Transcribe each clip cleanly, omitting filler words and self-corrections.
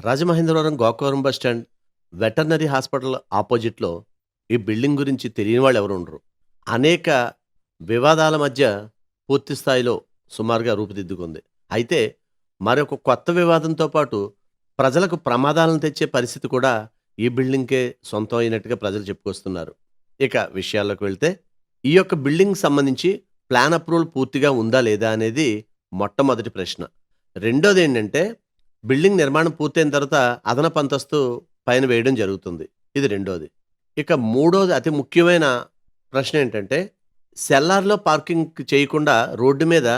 Rajamahendravaram Gokavaram bus stand veterinary hospital ఆపోజిట్లో ఈ building గురించి తెలియని వాళ్ళు ఎవరు ఉండరు. అనేక వివాదాల మధ్య పూర్తి స్థాయిలో సుమారుగా రూపుదిద్దుకుంది. అయితే మరొక కొత్త వివాదంతో పాటు ప్రజలకు ప్రమాదాలను తెచ్చే పరిస్థితి కూడా ఈ బిల్డింగ్‌కే సొంతం అయినట్టుగా ప్రజలు చెప్పుకొస్తున్నారు. ఇక విషయాల్లోకి వెళ్తే ఈ యొక్క బిల్డింగ్ సంబంధించి ప్లాన్ అప్రూవల్ పూర్తిగా ఉందా లేదా అనేది మొట్టమొదటి ప్రశ్న. రెండోదేంటంటే బిల్డింగ్ నిర్మాణం పూర్తయిన తర్వాత అదనపు అంతస్తు పైన వేయడం జరుగుతుంది. ఇది రెండోది. ఇక మూడోది అతి ముఖ్యమైన ప్రశ్న ఏంటంటే, సెల్లార్‌లో పార్కింగ్ చేయకుండా రోడ్డు మీద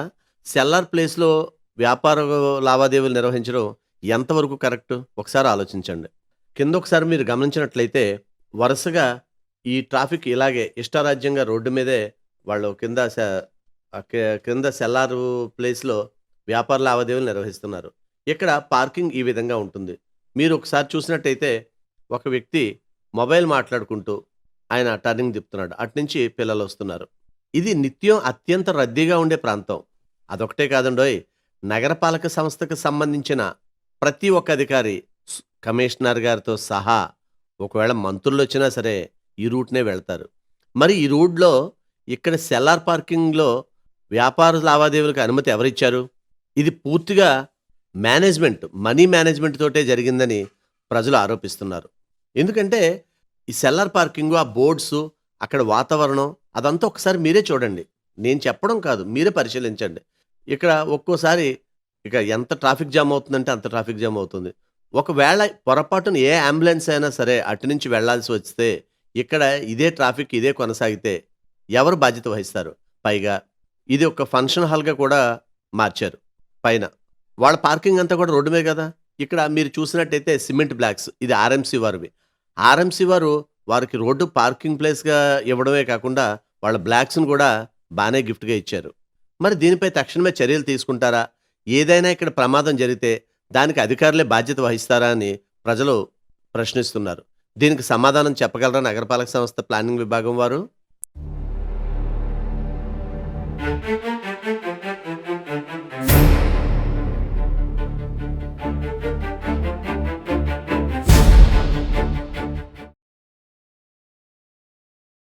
సెల్లార్ ప్లేస్‌లో వ్యాపార లావాదేవీలు నిర్వహించడం ఎంతవరకు కరెక్టు? ఒకసారి ఆలోచించండి. కింద ఒకసారి మీరు గమనించినట్లయితే వరుసగా ఈ ట్రాఫిక్ ఇలాగే ఇష్టారాజ్యంగా రోడ్డు మీదే వాళ్ళు కింద సెల్లారు ప్లేస్‌లో వ్యాపార లావాదేవీలు నిర్వహిస్తున్నారు. ఇక్కడ పార్కింగ్ ఈ విధంగా ఉంటుంది. మీరు ఒకసారి చూసినట్టయితే ఒక వ్యక్తి మొబైల్ మాట్లాడుకుంటూ ఆయన టర్నింగ్ తిప్పుతున్నాడు. అటునుంచి పిల్లలొస్తున్నారు. ఇది నిత్యం అత్యంత రద్దీగా ఉండే ప్రాంతం. అదొకటే కాదండోయ్! నగరపాలక సంస్థకు సంబంధించిన ప్రతి ఒక్క అధికారి కమిషనర్ గారితో సహా ఒకవేళ మంత్రులొచ్చినా సరే ఈ రూట్‌నే వెళ్తారు. మరి ఈ రోడ్‌లో ఇక్కడ సెల్లార్ పార్కింగ్‌లో వ్యాపార లావాదేవీలకు అనుమతి ఎవరిచ్చారు? ఇది పూర్తిగా మనీ మేనేజ్మెంట్ తోటే జరిగిందని ప్రజలు ఆరోపిస్తున్నారు. ఎందుకంటే ఈ సెల్లార్ పార్కింగు, ఆ బోర్డ్సు, అక్కడ వాతావరణం అదంతా ఒకసారి మీరే చూడండి. నేను చెప్పడం కాదు, మీరే పరిశీలించండి. ఇక్కడ ఒక్కోసారి ఇక ఎంత ట్రాఫిక్ జామ్ అవుతుందంటే అంత ట్రాఫిక్ జామ్ అవుతుంది. ఒకవేళ పొరపాటున ఏ అంబులెన్స్ అయినా సరే అటు నుంచి వెళ్ళాల్సి వస్తే ఇక్కడ ఇదే ట్రాఫిక్ ఇదే కొనసాగితే ఎవరు బాధ్యత వహిస్తారు? పైగా ఇది ఒక ఫంక్షన్ హాల్‌గా కూడా మార్చారు పైన. వాళ్ళ పార్కింగ్ అంతా కూడా రోడ్డు మీద కదా! ఇక్కడ మీరు చూసినట్టయితే సిమెంట్ బ్లాక్స్ ఇది ఆర్ఎంసీ వారివి. ఆర్ఎంసీ వారికి రోడ్డు పార్కింగ్ ప్లేస్‌గా ఇవ్వడమే కాకుండా వాళ్ళ బ్లాక్స్‌ని కూడా బానే గిఫ్ట్‌గా ఇచ్చారు. మరి దీనిపై తక్షణమే చర్యలు తీసుకుంటారా? ఏదైనా ఇక్కడ ప్రమాదం జరిగితే దానికి అధికారులే బాధ్యత వహిస్తారా అని ప్రజలు ప్రశ్నిస్తున్నారు. దీనికి సమాధానం చెప్పగలరా నగరపాలక సంస్థ ప్లానింగ్ విభాగం వారు?